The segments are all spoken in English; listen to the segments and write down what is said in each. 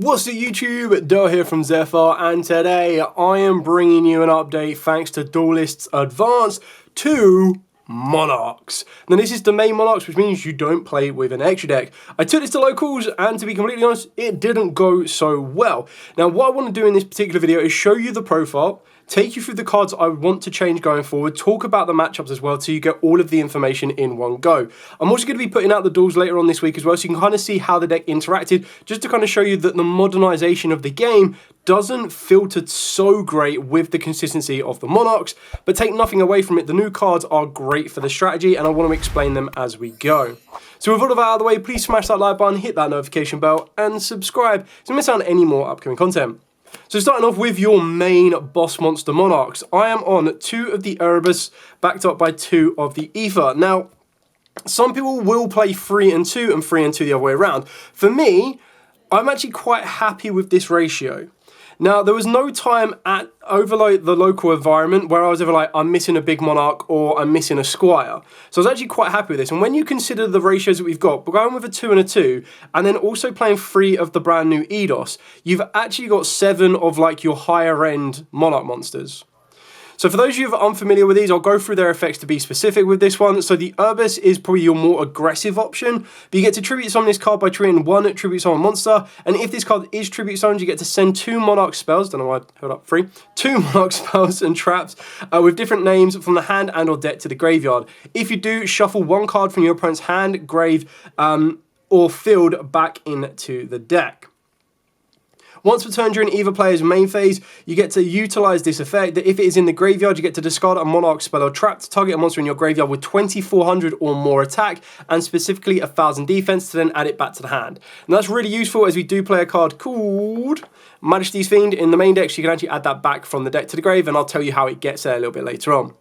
What's up YouTube, Dale here from Zephyr, and today I am bringing you an update thanks to Duelists Advanced to Monarchs. Now this is the main Monarchs, which means you don't play with an extra deck. I took this to locals and to be completely honest, it didn't go so well. Now what I want to do in this particular video is show you the profile, take you through the cards I want to change going forward, talk about the matchups as well so you get all of the information in one go. I'm also going to be putting out the duels later on this week as well so you can kind of see how the deck interacted, just to kind of show you that the modernization of the game doesn't filter so great with the consistency of the Monarchs, but take nothing away from it. The new cards are great for the strategy and I want to explain them as we go. So with all of that out of the way, please smash that like button, hit that notification bell and subscribe so you miss out on any more upcoming content. So starting off with your main boss monster Monarchs, I am on 2 of the Erebus backed up by 2 of the Aether. Now, some people will play 3 and 2 and 3 and 2 the other way around. For me, I'm actually quite happy with this ratio. Now, there was no time over the local environment where I was ever like, I'm missing a big Monarch or I'm missing a Squire. So I was actually quite happy with this. And when you consider the ratios that we've got, we're going with a 2 and a 2, and then also playing 3 of the brand new Yugioh, you've actually got 7 of like your higher end Monarch monsters. So for those of you who are unfamiliar with these, I'll go through their effects to be specific with this one. So the Erebus is probably your more aggressive option, but you get to tribute summon this card by treating 1 tribute summon monster, and if this card is tribute summoned, you get to send 2 Monarch spells, don't know why I held up 3, 2 Monarch spells and traps with different names from the hand and or deck to the graveyard. If you do, shuffle 1 card from your opponent's hand, grave, or field back into the deck. Once per turn during either player's main phase, you get to utilize this effect that if it is in the graveyard, you get to discard a Monarch spell or trap to target a monster in your graveyard with 2400 or more attack and specifically 1000 defense to then add it back to the hand. And that's really useful as we do play a card called Majesty's Fiend in the main deck, so you can actually add that back from the deck to the grave, and I'll tell you how it gets there a little bit later on.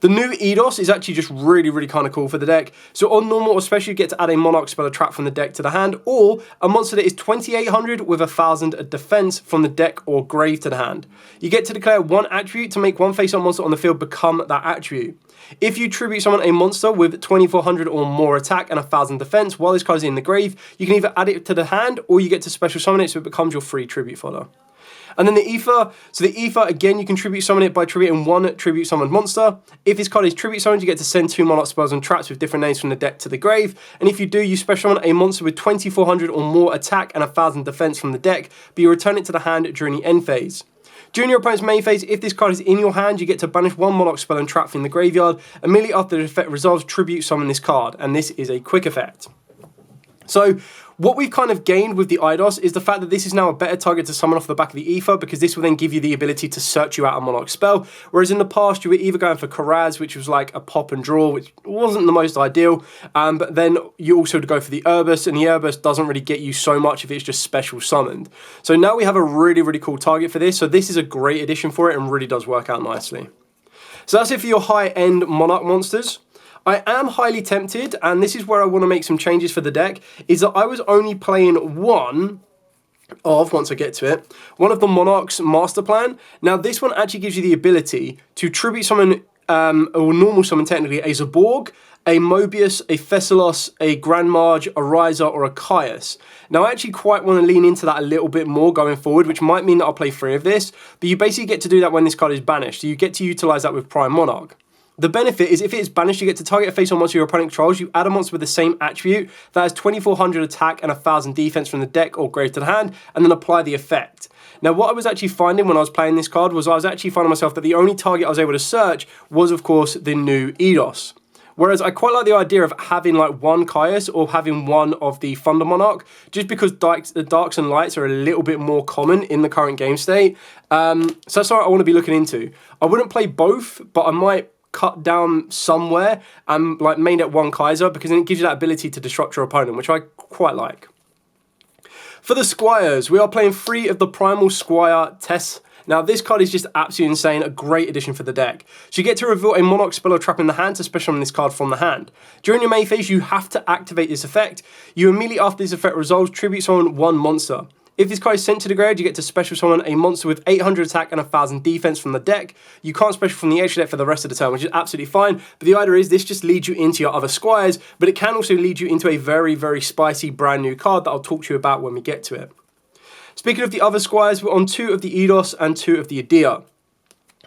The new Yugioh is actually just really kind of cool for the deck. So on normal, especially, you get to add a Monarch spell or trap from the deck to the hand, or a monster that is 2800 with 1000 defense from the deck or grave to the hand. You get to declare 1 attribute to make 1 face-up monster on the field become that attribute. If you tribute summon a monster with 2400 or more attack and 1000 defense while this card is in the grave, you can either add it to the hand or you get to special summon it so it becomes your free tribute fodder. And then the Aether, so the Aether, again, you can tribute summon it by tributing 1 tribute summoned monster. If this card is tribute summoned, you get to send 2 Monarch spells and traps with different names from the deck to the grave. And if you do, you special summon a monster with 2400 or more attack and 1000 defense from the deck, but you return it to the hand during the end phase. During your opponent's main phase, if this card is in your hand, you get to banish 1 Monarch spell and trap from the graveyard. Immediately after the effect resolves, tribute summon this card, and this is a quick effect. So what we've kind of gained with the Yugioh is the fact that this is now a better target to summon off the back of the Aether, because this will then give you the ability to search you out a Monarch spell, whereas in the past you were either going for Karaz, which was like a pop and draw, which wasn't the most ideal, but then you also would go for the Erebus, and the Erebus doesn't really get you so much if it's just special summoned. So now we have a really cool target for this, so this is a great addition for it and really does work out nicely. So that's it for your high-end Monarch monsters. I am highly tempted, and this is where I want to make some changes for the deck, is that I was only playing one of the Monarch's Master Plan. Now this one actually gives you the ability to tribute summon, or normal summon technically, a Zaborg, a Mobius, a Thessalos, a Grand Marge, a Riser, or a Caius. Now I actually quite want to lean into that a little bit more going forward, which might mean that I'll play 3 of this, but you basically get to do that when this card is banished, so you get to utilize that with Prime Monarch. The benefit is if it is banished, you get to target a face-on monster your opponent controls. You add a monster with the same attribute that has 2400 attack and 1000 defense from the deck or grave to the hand, and then apply the effect. Now, what I was actually finding when I was playing this card was I was actually finding myself that the only target I was able to search was, of course, the new Yugioh. Whereas I quite like the idea of having like 1 Caius or having 1 of the Thunder Monarch, just because the darks and lights are a little bit more common in the current game state. So that's what I want to be looking into. I wouldn't play both, but I might cut down somewhere and like main at 1 Kaiser, because then it gives you that ability to disrupt your opponent, which I quite like. For the Squires, we are playing 3 of the Primal Squire Tess. Now this card is just absolutely insane, a great addition for the deck. So you get to reveal a Monarch spell or trap in the hand to special summon this card from the hand. During your main phase, you have to activate this effect. You immediately after this effect resolves, tribute summon 1 monster. If this card is sent to the graveyard, you get to special summon a monster with 800 attack and 1000 defense from the deck. You can't special from the extra deck for the rest of the turn, which is absolutely fine. But the idea is this just leads you into your other Squires, but it can also lead you into a very spicy brand new card that I'll talk to you about when we get to it. Speaking of the other Squires, we're on 2 of the Yugioh and 2 of the Yugioh.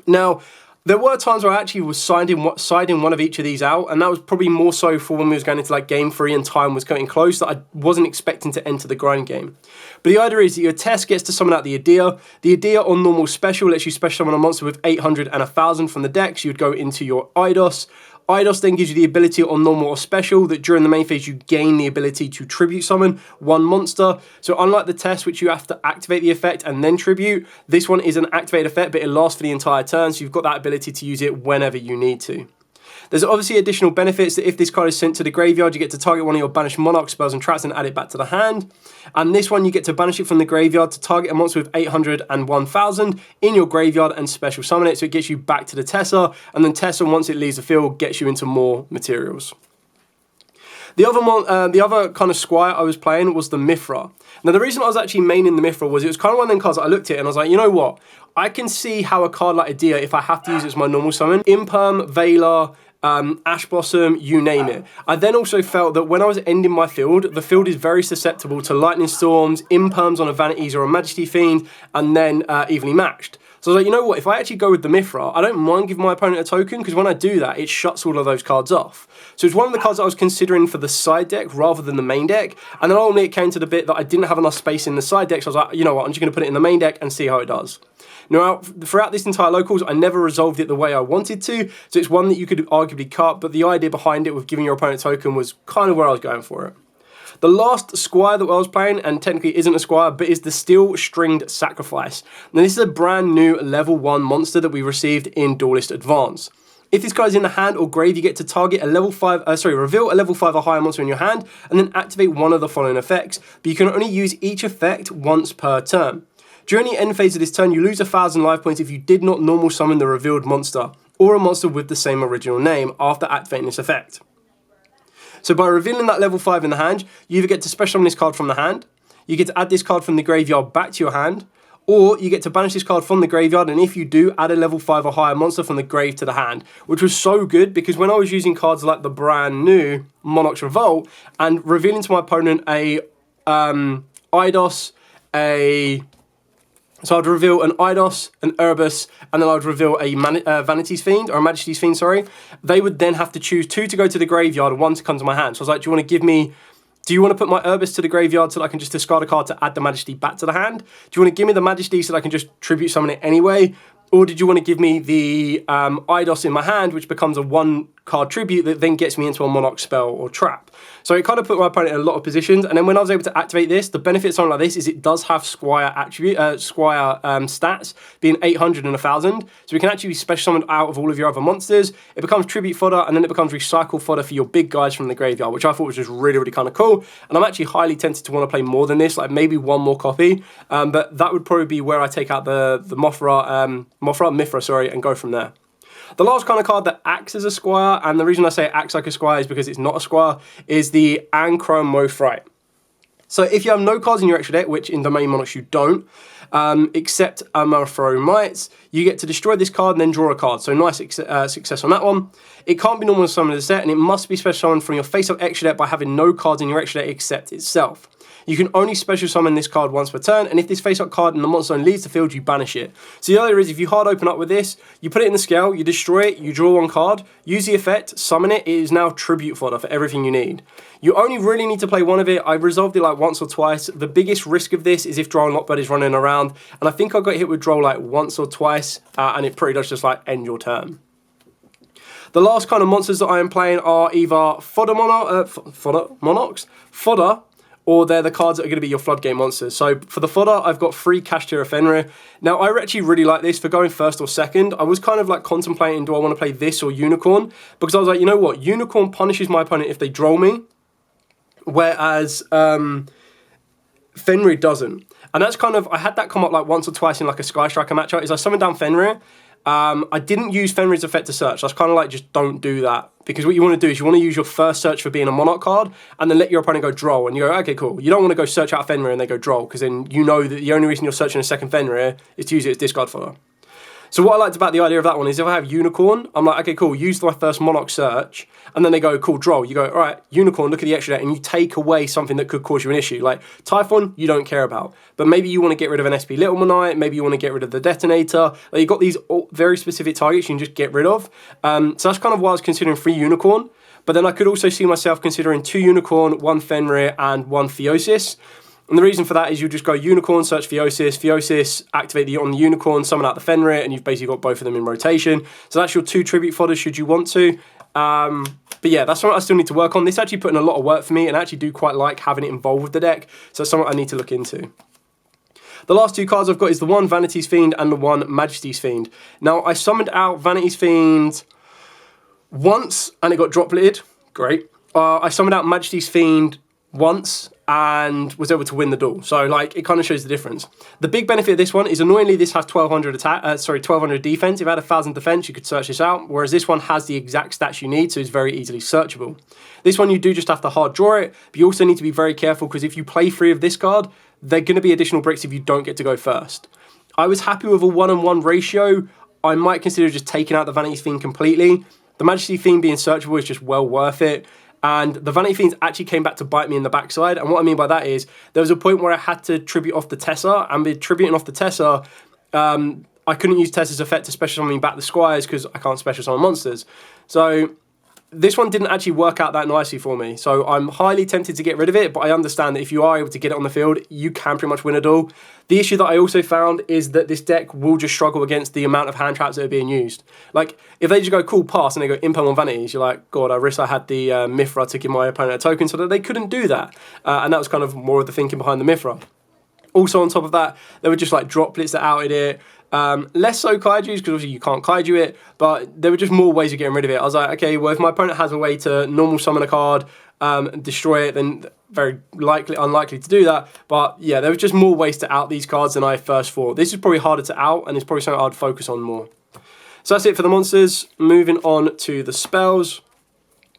Now, there were times where I actually was siding one of each of these out, and that was probably more so for when we was going into like game 3 and time was getting close, that I wasn't expecting to enter the grind game. But the idea is that your test gets to summon out the Yugioh. The Yugioh on normal special lets you special summon a monster with 800 and 1000 from the deck, so you'd go into your Yugioh. Yugioh then gives you the ability on normal or special that during the main phase you gain the ability to tribute summon 1 monster. So unlike the test, which you have to activate the effect and then tribute, this one is an activated effect, but it lasts for the entire turn, so you've got that ability to use it whenever you need to. There's obviously additional benefits that if this card is sent to the graveyard, you get to target one of your banished Monarch spells and traps and add it back to the hand. And this one, you get to banish it from the graveyard to target a monster with 800 and 1000 in your graveyard and special summon it, so it gets you back to the Tessa, and then Tessa, once it leaves the field, gets you into more materials. The other kind of Squire I was playing was the Mithra. Now, the reason I was actually maining the Mithra was it was kind of one of them cards that I looked at and I was like, you know what? I can see how a card like Yugioh, if I have to use it as my normal summon, Imperm, Veiler, Ash Blossom, you name it. I then also felt that when I was ending my field, the field is very susceptible to Lightning Storms, Imperms on a Vanities or a Majesty Fiend, and then evenly matched. So I was like, you know what, if I actually go with the Mithra, I don't mind giving my opponent a token, because when I do that, it shuts all of those cards off. So it's one of the cards that I was considering for the side deck rather than the main deck, and then ultimately it came to the bit that I didn't have enough space in the side deck, so I was like, you know what, I'm just going to put it in the main deck and see how it does. Now, throughout this entire locals, I never resolved it the way I wanted to, so it's one that you could arguably cut, but the idea behind it with giving your opponent a token was kind of where I was going for it. The last Squire that I was playing, and technically isn't a Squire, but is the Steel Stringed Sacrifice. Now, this is a brand new level 1 monster that we received in Duelist Advance. If this card is in the hand or grave, you get to target a reveal a level 5 or higher monster in your hand, and then activate one of the following effects, but you can only use each effect once per turn. During the end phase of this turn, you lose 1000 life points if you did not normal summon the revealed monster, or a monster with the same original name after activating this effect. So by revealing that level 5 in the hand, you either get to special summon this card from the hand, you get to add this card from the graveyard back to your hand, or you get to banish this card from the graveyard, and if you do, add a level 5 or higher monster from the grave to the hand, which was so good because when I was using cards like the brand new Monarch's Revolt and revealing to my opponent a Yugioh, so I'd reveal an Yugioh, an Urbis, and then I'd reveal a Vanity's Fiend, or a Majesty's Fiend, sorry. They would then have to choose 2 to go to the graveyard and 1 to come to my hand. So I was like, do you want to put my Urbis to the graveyard so that I can just discard a card to add the Majesty back to the hand? Do you want to give me the Majesty so that I can just tribute summon it anyway? Or did you want to give me the Yugioh in my hand, which becomes a 1-card tribute that then gets me into a Monarch spell or trap? So it kind of put my opponent in a lot of positions. And then when I was able to activate this, the benefit of something like this is it does have Squire stats, being 800 and 1000. So we can actually be special summoned out of all of your other monsters. It becomes tribute fodder, and then it becomes recycle fodder for your big guys from the graveyard, which I thought was just really, really kind of cool. And I'm actually highly tempted to want to play more than this, like maybe 1 more copy. But that would probably be where I take out the Mithra, sorry, and go from there. The last kind of card that acts as a Squire, and the reason I say it acts like a Squire is because it's not a Squire, is the Anchromophrite. So if you have no cards in your extra deck, which in Domain Monarchs you don't, except Amphiromites, you get to destroy this card and then draw a card. So nice success on that one. It can't be normal summoned as a set, and it must be special summoned from your face-up extra deck by having no cards in your extra deck except itself. You can only special summon this card once per turn, and if this face-up card in the monster zone leaves the field, you banish it. So the idea is, if you hard open up with this, you put it in the scale, you destroy it, you draw 1 card, use the effect, summon it, it is now tribute fodder for everything you need. You only really need to play 1 of it. I resolved it like once or twice. The biggest risk of this is if Droll and Lockbird is running around, and I think I got hit with Droll like once or twice, and it pretty much just like end your turn. The last kind of monsters that I am playing are either fodder monarchs, or they're the cards that are going to be your Floodgate monsters. So for the fodder, I've got 3 Kashtira Fenrir. Now, I actually really like this for going first or second. I was kind of like contemplating, do I want to play this or Unicorn? Because I was like, you know what? Unicorn punishes my opponent if they droll me, whereas Fenrir doesn't. And that's kind of, I had that come up like once or twice in like a Sky Striker matchup, is I summoned down Fenrir. I didn't use Fenrir's effect to search. That's kind of like, just don't do that. Because what you want to do is you want to use your first search for being a Monarch card, and then let your opponent go droll. And you go, okay, cool. You don't want to go search out Fenrir and they go droll, because then you know that the only reason you're searching a second Fenrir is to use it as discard fodder. So what I liked about the idea of that one is if I have Unicorn, I'm like, okay, cool, use my first Monarch search, and then they go, cool, Droll. You go, all right, Unicorn, look at the extra deck, and you take away something that could cause you an issue. Like, Typhon, you don't care about, but maybe you want to get rid of an SP Little Knight, maybe you want to get rid of the Detonator. Like, you've got these very specific targets you can just get rid of. So that's kind of why I was considering 3 Unicorn, but then I could also see myself considering 2 Unicorn, 1 Fenrir, and 1 Theosis. And the reason for that is you just go Unicorn, search Theosis, activate on the Unicorn, summon out the Fenrir, and you've basically got both of them in rotation. So that's your 2 tribute fodders should you want to. But yeah, that's something I still need to work on. This actually put in a lot of work for me, and I actually do quite like having it involved with the deck. So that's something I need to look into. The last 2 cards I've got is the 1 Vanity's Fiend and the 1 Majesty's Fiend. Now, I summoned out Vanity's Fiend once, and it got dropleted. Great. I summoned out Majesty's Fiend once, and was able to win the duel. So, like, it kind of shows the difference. The big benefit of this one is annoyingly this has 1200 defense. If it had 1000 defense, you could search this out, whereas this one has the exact stats you need, so it's very easily searchable. This one you do just have to hard draw it, but you also need to be very careful because if you play 3 of this card, they're going to be additional bricks if you don't get to go first. I was happy with a 1-on-1 ratio. I might consider just taking out the Vanity's Fiend completely. The Majesty Fiend being searchable is just well worth it. And the Vanity Fiends actually came back to bite me in the backside. And what I mean by that is there was a point where I had to tribute off the Tessa. And with tributing off the Tessa, I couldn't use Tessa's effect to special summon back the Squires because I can't special summon monsters. So this one didn't actually work out that nicely for me. So I'm highly tempted to get rid of it, but I understand that if you are able to get it on the field, you can pretty much win a duel. The issue that I also found is that this deck will just struggle against the amount of hand traps that are being used. Like, if they just go, cool, pass, and they go Imperm on Vanities, you're like, God, I wish I had the Mithra to give my opponent a token so that they couldn't do that. And that was kind of more of the thinking behind the Mithra. Also, on top of that, there were just like droplets that outed it. Less so kaijus, because obviously you can't kaiju it, but there were just more ways of getting rid of it. I was like, okay, well, if my opponent has a way to normal summon a card and destroy it, then very unlikely to do that. But yeah, there was just more ways to out these cards than I first thought. This is probably harder to out, and it's probably something I'd focus on more. So that's it for the monsters. Moving on to the spells.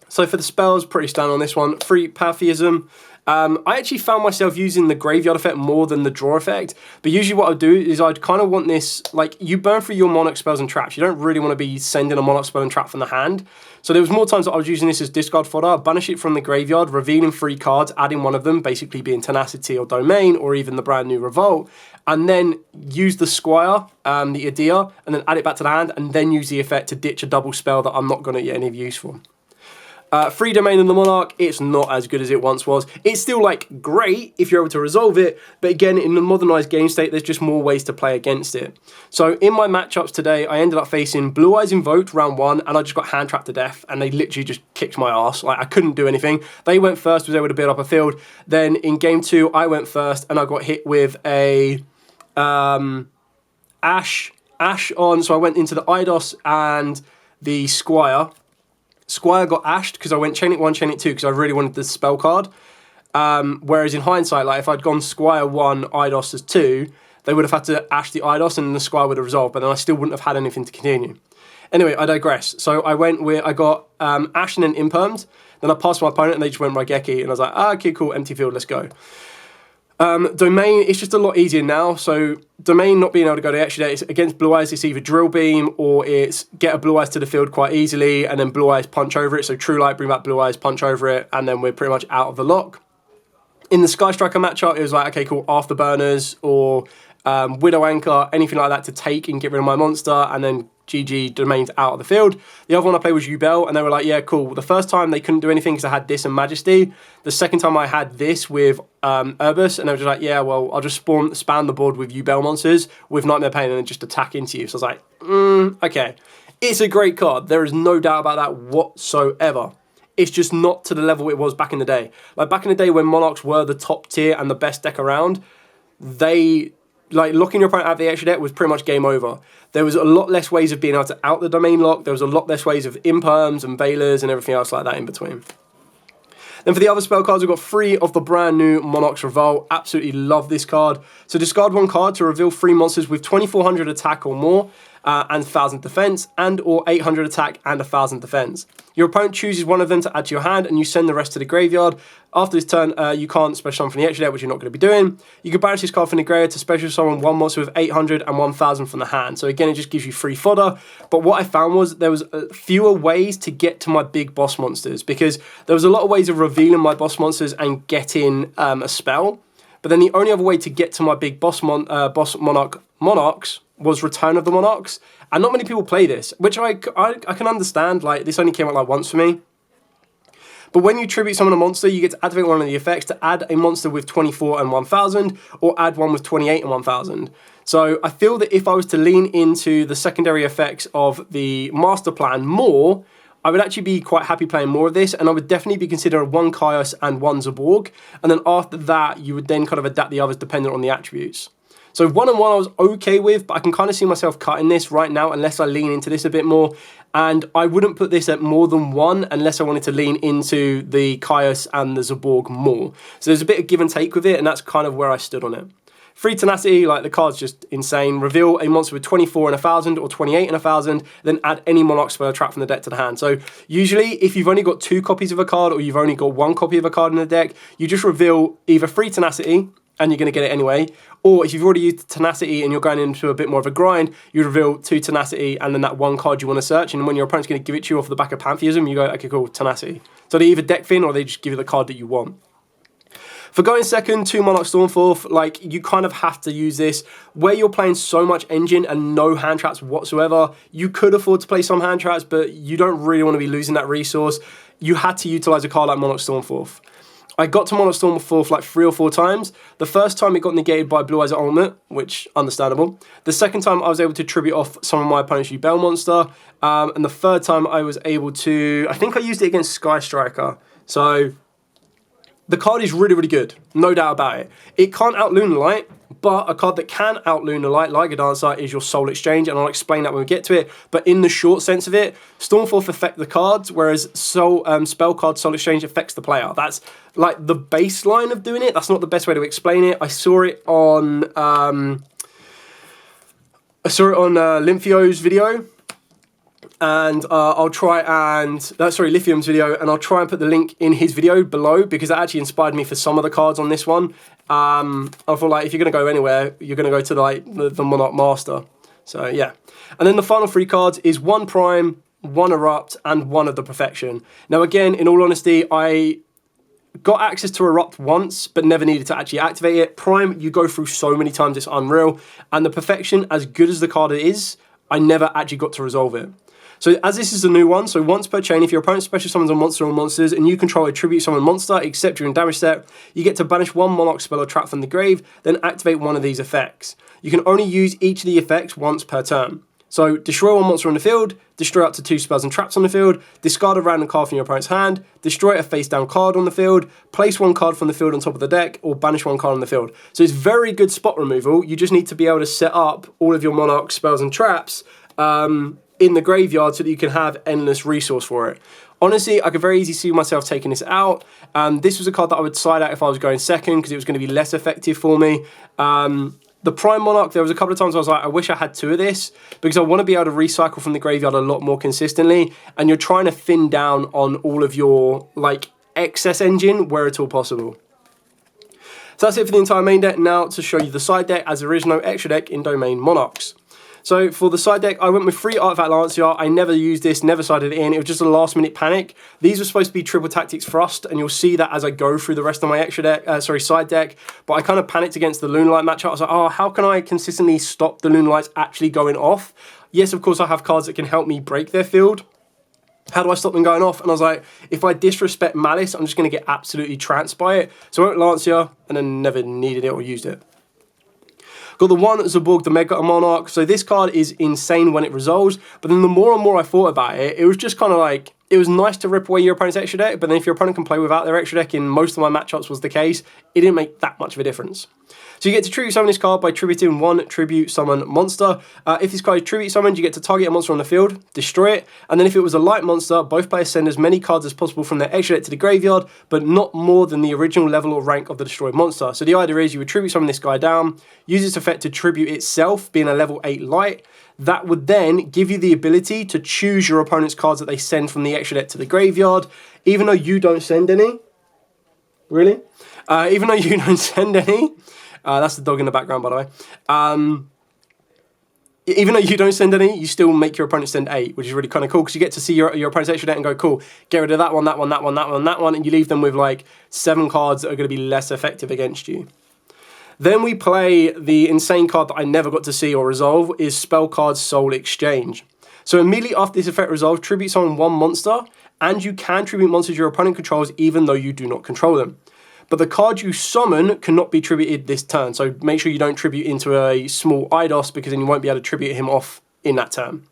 So for the spells, pretty standard on this one. 3 Pantheism. I actually found myself using the graveyard effect more than the draw effect, but usually what I'd do is I'd kind of want this, like, you burn through your Monarch spells and traps. You don't really want to be sending a Monarch spell and trap from the hand. So there was more times that I was using this as discard fodder, banish it from the graveyard, revealing 3 cards, adding one of them, basically being Tenacity or Domain, or even the brand new Revolt, and then use the Squire, the Idea, and then add it back to the hand, and then use the effect to ditch a double spell that I'm not going to get any use for. 3 Domain in the Monarch, it's not as good as it once was. It's still, like, great if you're able to resolve it, but again, in the modernised game state, there's just more ways to play against it. So in my matchups today, I ended up facing Blue Eyes Invoked round 1, and I just got hand trapped to death, and they literally just kicked my ass. Like, I couldn't do anything. They went first, was able to build up a field. Then in game 2, I went first, and I got hit with a Ash on, so I went into the Eidos and the Squire. Squire got ashed because I went Chain It 1, Chain It 2 because I really wanted the spell card. Whereas in hindsight, like if I'd gone Squire 1, Eidos as 2, they would have had to ash the Eidos and the Squire would have resolved, but then I still wouldn't have had anything to continue. Anyway, I digress. So I got Ash and then Impermed, then I passed my opponent and they just went Raigeki, and I was like, okay, cool, empty field, let's go. Domain, it's just a lot easier now. So Domain not being able to go to extra deck, against Blue Eyes, it's either Drill Beam or it's get a Blue Eyes to the field quite easily and then Blue Eyes punch over it. So True Light, bring back Blue Eyes, punch over it, and then we're pretty much out of the lock. In the Sky Striker matchup, it was like, okay, cool, Afterburners or Widow Anchor, anything like that to take and get rid of my monster, and then GG, Domain's out of the field. The other one I played was Yubel, and they were like, yeah, cool. The first time they couldn't do anything because I had this and Majesty. The second time I had this with Urbis, and they were just like, yeah, well, I'll just spam the board with Yubel monsters with Nightmare Pain and then just attack into you. So I was like, okay. It's a great card. There is no doubt about that whatsoever. It's just not to the level it was back in the day. Like back in the day when Monarchs were the top tier and the best deck around, like locking your opponent out of the extra deck was pretty much game over. There was a lot less ways of being able to out the Domain lock. There was a lot less ways of Imperms and Veilers and everything else like that in between. Then for the other spell cards, we've got 3 of the brand new Monarch's Revolt. Absolutely love this card. So discard 1 card to reveal 3 monsters with 2400 attack or more. and 1000 defense, and or 800 attack and 1000 defense. Your opponent chooses one of them to add to your hand, and you send the rest to the graveyard. After this turn, you can't special summon from the extra deck, which you're not going to be doing. You can banish this card from the graveyard to special summon one monster with 800 and 1000 from the hand. So again, it just gives you free fodder. But what I found was there was fewer ways to get to my big boss monsters, because there was a lot of ways of revealing my boss monsters and getting a spell. But then the only other way to get to my big boss monarchs was Return of the Monarchs. And not many people play this, which I can understand. Like, this only came out like once for me. But when you tribute summon a monster, you get to activate one of the effects to add a monster with 24 and 1000, or add one with 28 and 1000. So I feel that if I was to lean into the secondary effects of the master plan more, I would actually be quite happy playing more of this, and I would definitely be considering one Caius and one Zaborg, and then after that, you would then kind of adapt the others dependent on the attributes. So 1 and 1 I was okay with, but I can kind of see myself cutting this right now unless I lean into this a bit more, and I wouldn't put this at more than 1 unless I wanted to lean into the Caius and the Zaborg more. So there's a bit of give and take with it, and that's kind of where I stood on it. Free Tenacity, like, the card's just insane. Reveal a monster with 24 and 1000 or 28 and 1000, then add any Monarch spell trap from the deck to the hand. So usually, if you've only got 2 copies of a card or you've only got 1 copy of a card in the deck, you just reveal either Free Tenacity, and you're going to get it anyway, or if you've already used Tenacity and you're going into a bit more of a grind, you reveal 2 Tenacity and then that 1 card you want to search, and when your opponent's going to give it to you off the back of Pantheism, you go, okay, cool, Tenacity. So they either deck fin or they just give you the card that you want. For going second, 2 Monarch Stormforth, like, you kind of have to use this. Where you're playing so much engine and no hand traps whatsoever, you could afford to play some hand traps, but you don't really want to be losing that resource. You had to utilize a card like Monarch Stormforth. I got to Monarch Stormforth like 3 or 4 times. The first time it got negated by Blue Eyes Ultimate, which, understandable. The second time I was able to tribute off some of my opponent's Yubel monster. And the third time I was able to, I think I used it against Sky Striker. So the card is really, really good, no doubt about it. It can't out Lunalight, but a card that can out Lunalight, like a Dancer, is your Soul Exchange, and I'll explain that when we get to it. But in the short sense of it, Stormforth affect the cards, whereas spell card Soul Exchange affects the player. That's like the baseline of doing it. That's not the best way to explain it. I saw it on Lymphio's video. And I'll try and, Lithium's video, and I'll try and put the link in his video below, because that actually inspired me for some of the cards on this one. I feel like if you're going to go anywhere, you're going to go to like the Monarch Master. So yeah. And then the final 3 cards is 1 Prime, 1 Erupt, and 1 of the Perfection. Now again, in all honesty, I got access to Erupt once, but never needed to actually activate it. Prime, you go through so many times, it's unreal. And the Perfection, as good as the card is, I never actually got to resolve it. So as this is a new one, so once per chain, if your opponent special summons a monster or monsters and you control a tribute summon monster, except during damage step, you get to banish 1 Monarch spell or trap from the grave, then activate one of these effects. You can only use each of the effects once per turn. So destroy 1 monster on the field, destroy up to 2 spells and traps on the field, discard a random card from your opponent's hand, destroy a face down card on the field, place 1 card from the field on top of the deck, or banish 1 card on the field. So it's very good spot removal. You just need to be able to set up all of your Monarch spells and traps in the graveyard so that you can have endless resource for it. Honestly, I could very easily see myself taking this out. This was a card that I would side out if I was going second, because it was going to be less effective for me. The Prime Monarch, there was a couple of times I was like, I wish I had 2 of this, because I want to be able to recycle from the graveyard a lot more consistently, and you're trying to thin down on all of your like excess engine where it's all possible. So that's it for the entire main deck. Now to show you the side deck, as there is no extra deck in Domain Monarchs. So for the side deck, I went with 3 Artifact Lancia. I never used this, never sided it in. It was just a last minute panic. These were supposed to be triple tactics thrust, and you'll see that as I go through the rest of my extra deck, side deck. But I kind of panicked against the Lunalight matchup. I was like, oh, how can I consistently stop the Lunalights actually going off? Yes, of course, I have cards that can help me break their field. How do I stop them going off? And I was like, if I disrespect Malice, I'm just going to get absolutely tranced by it. So I went Lancia, and then never needed it or used it. Got the 1 Zaborg, the Mega Monarch. So this card is insane when it resolves, but then the more and more I thought about it, it was just kind of like, it was nice to rip away your opponent's extra deck, but then if your opponent can play without their extra deck, in most of my matchups was the case, it didn't make that much of a difference. So you get to tribute summon this card by tributing one tribute summon monster. If this card is tribute summoned, you get to target a monster on the field, destroy it, and then if it was a light monster, both players send as many cards as possible from their extra deck to the graveyard, but not more than the original level or rank of the destroyed monster. So the idea is you would tribute summon this guy down, use its effect to tribute itself, being a level 8 light. That would then give you the ability to choose your opponent's cards that they send from the extra deck to the graveyard, even though you don't send any. Really? Even though you don't send any. That's the dog in the background, by the way. Even though you don't send any, you still make your opponent send 8, which is really kind of cool because you get to see your opponent's extra deck and go, cool, get rid of that one, that one, that one, that one, that one, and you leave them with like 7 cards that are going to be less effective against you. Then we play the insane card that I never got to see or resolve, is Spell Card Soul Exchange. So immediately after this effect resolves, tribute summon one monster, and you can tribute monsters your opponent controls even though you do not control them. But the card you summon cannot be tributed this turn, so make sure you don't tribute into a small Eidos because then you won't be able to tribute him off in that turn.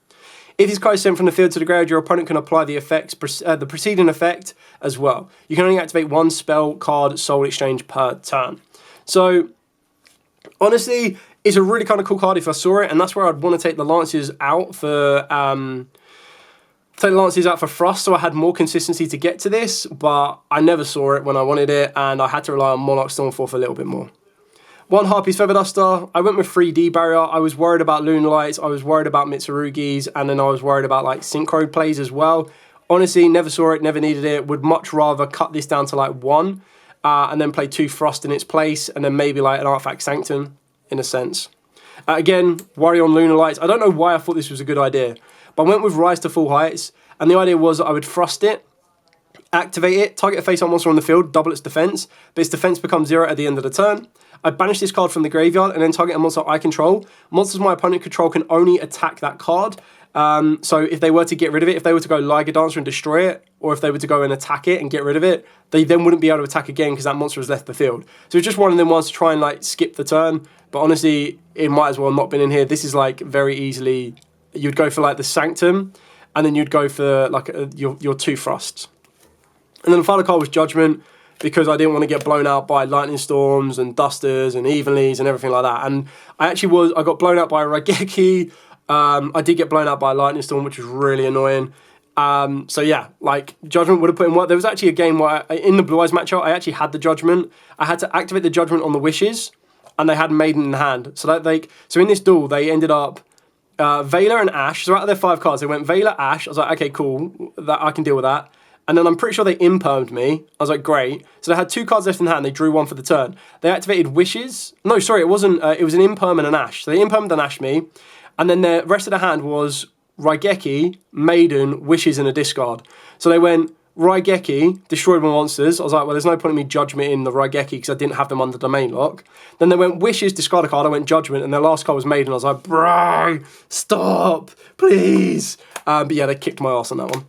If this card is sent from the field to the graveyard, your opponent can apply the effects, the preceding effect as well. You can only activate one spell card Soul Exchange per turn. So honestly, it's a really kind of cool card if I saw it, and that's where I'd want to take the Lancers out for Frost, so I had more consistency to get to this, but I never saw it when I wanted it, and I had to rely on Monarch Stormforth a little bit more. One Harpy's Feather Duster. I went with 3D Barrier. I was worried about Lunalights, I was worried about Mitsurugis, and then I was worried about like Synchro plays as well. Honestly, never saw it, never needed it. Would much rather cut this down to like 1, and then play 2 Frost in its place, and then maybe like an Artifact Sanctum, in a sense. Again, worry on Lunalights. I don't know why I thought this was a good idea, but I went with Rise to Full Heights, and the idea was I would Frost it, activate it, target a face-up monster on the field, double its defense, but its defense becomes 0 at the end of the turn. I banish this card from the graveyard and then target a monster I control. Monsters my opponent control can only attack that card. So if they were to get rid of it, if they were to go Liger Dancer and destroy it, or if they were to go and attack it and get rid of it, they then wouldn't be able to attack again because that monster has left the field. So it's just one of them ones to try and like skip the turn. But honestly, it might as well not been in here. This is like very easily, you'd go for like the Sanctum, and then you'd go for like your 2 Frosts. And then the final card was Judgment, because I didn't want to get blown out by Lightning Storms and Dusters and Evenlies and everything like that. And I got blown out by a Raigeki. I did get blown out by a Lightning Storm, which was really annoying. So yeah, like Judgment would have put in work. There was actually a game where in the Blue Eyes matchup, I actually had the Judgment. I had to activate the Judgment on the Wishes, and they had Maiden in hand. So in this duel, they ended up Veiler and Ash. So out of their 5 cards, they went Veiler, Ash. I was like, okay, cool, that I can deal with that. And then I'm pretty sure they impermed me. I was like, great. So they had 2 cards left in hand. They drew 1 for the turn. They activated Wishes. No, sorry, it wasn't. It was an imperm and an Ash. So they impermed and Ashed me. And then the rest of the hand was Raigeki, Maiden, Wishes, and a discard. So they went Raigeki, destroyed my monsters. I was like, well, there's no point in me Judgment in the Raigeki because I didn't have them under domain lock. Then they went Wishes, discard a card. I went Judgment, and their last card was Maiden. I was like, bro, stop, please. But yeah, they kicked my ass on that one.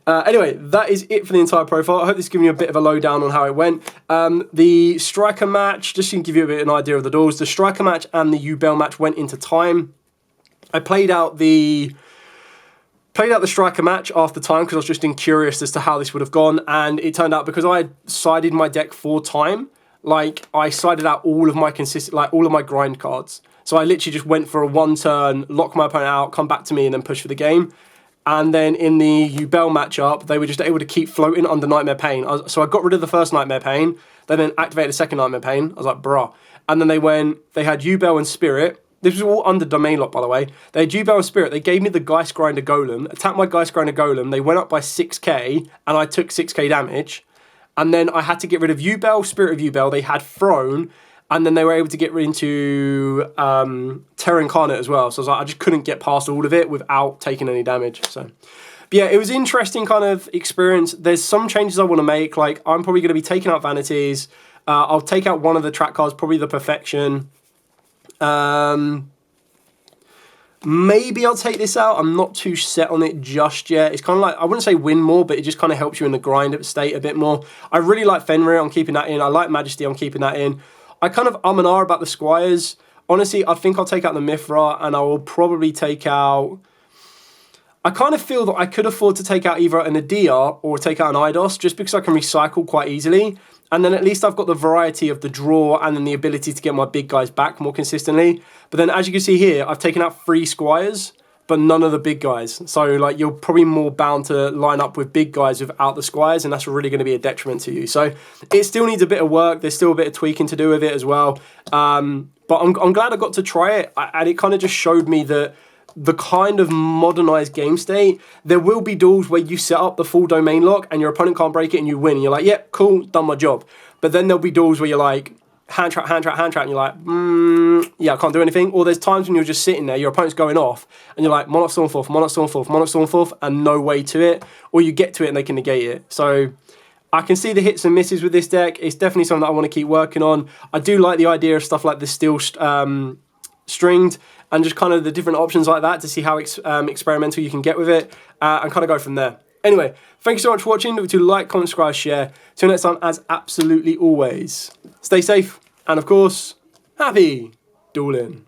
Anyway, that is it for the entire profile. I hope this has given you a bit of a lowdown on how it went. The Striker match, just to give you a bit of an idea of the duels, the Striker match and the Yubel match went into time. I played out the Striker match after time because I was just curious as to how this would have gone, and it turned out because I had sided my deck for time, like I sided out all of my all of my grind cards. So I literally just went for a 1 turn, lock my opponent out, come back to me, and then push for the game. And then in the Yubel matchup, they were just able to keep floating under Nightmare Pain. So I got rid of the first Nightmare Pain, they then activated the second Nightmare Pain. I was like, bruh. And then they had Yubel and Spirit. This was all under domain lock, by the way. They had Yubel and Spirit. They gave me the Geist Grinder Golem, attacked my Geist Grinder Golem. They went up by 6k, and I took 6k damage. And then I had to get rid of Yubel, Spirit of Yubel. They had Throne, and then they were able to get into Terra Incarnate as well. So I was like, I just couldn't get past all of it without taking any damage. So, but yeah, it was an interesting kind of experience. There's some changes I want to make. Like, I'm probably going to be taking out Vanities. I'll take out one of the track cards, probably the Perfection. Maybe I'll take this out. I'm not too set on it just yet. It's kind of like, I wouldn't say win more, but it just kind of helps you in the grind state a bit more. I really like Fenrir. I'm keeping that in. I like Majesty. I'm keeping that in. I kind of and ah about the Squires. Honestly, I think I'll take out the Mithra, and I will probably take out... I kind of feel that I could afford to take out either an Adia or take out an Eidos, just because I can recycle quite easily. And then at least I've got the variety of the draw and then the ability to get my big guys back more consistently. But then as you can see here, I've taken out 3 Squires, but none of the big guys. So like you're probably more bound to line up with big guys without the Squires, and that's really going to be a detriment to you. So it still needs a bit of work. There's still a bit of tweaking to do with it as well. But I'm glad I got to try it, and it kind of just showed me that the kind of modernized game state, there will be duels where you set up the full domain lock and your opponent can't break it and you win. And you're like, yep, cool, done my job. But then there'll be duels where you're like, hand trap, and you're like, yeah, I can't do anything. Or there's times when you're just sitting there, your opponent's going off, and you're like, Monarch Stormforth, Monarch Stormforth, Monarch Stormforth, and no way to it. Or you get to it and they can negate it. So I can see the hits and misses with this deck. It's definitely something that I want to keep working on. I do like the idea of stuff like the steel stringed, and just kind of the different options like that to see how experimental you can get with it, and kind of go from there. Anyway, thank you so much for watching. Don't forget to like, comment, subscribe, share. Till next time, as absolutely always, stay safe, and of course, happy dueling.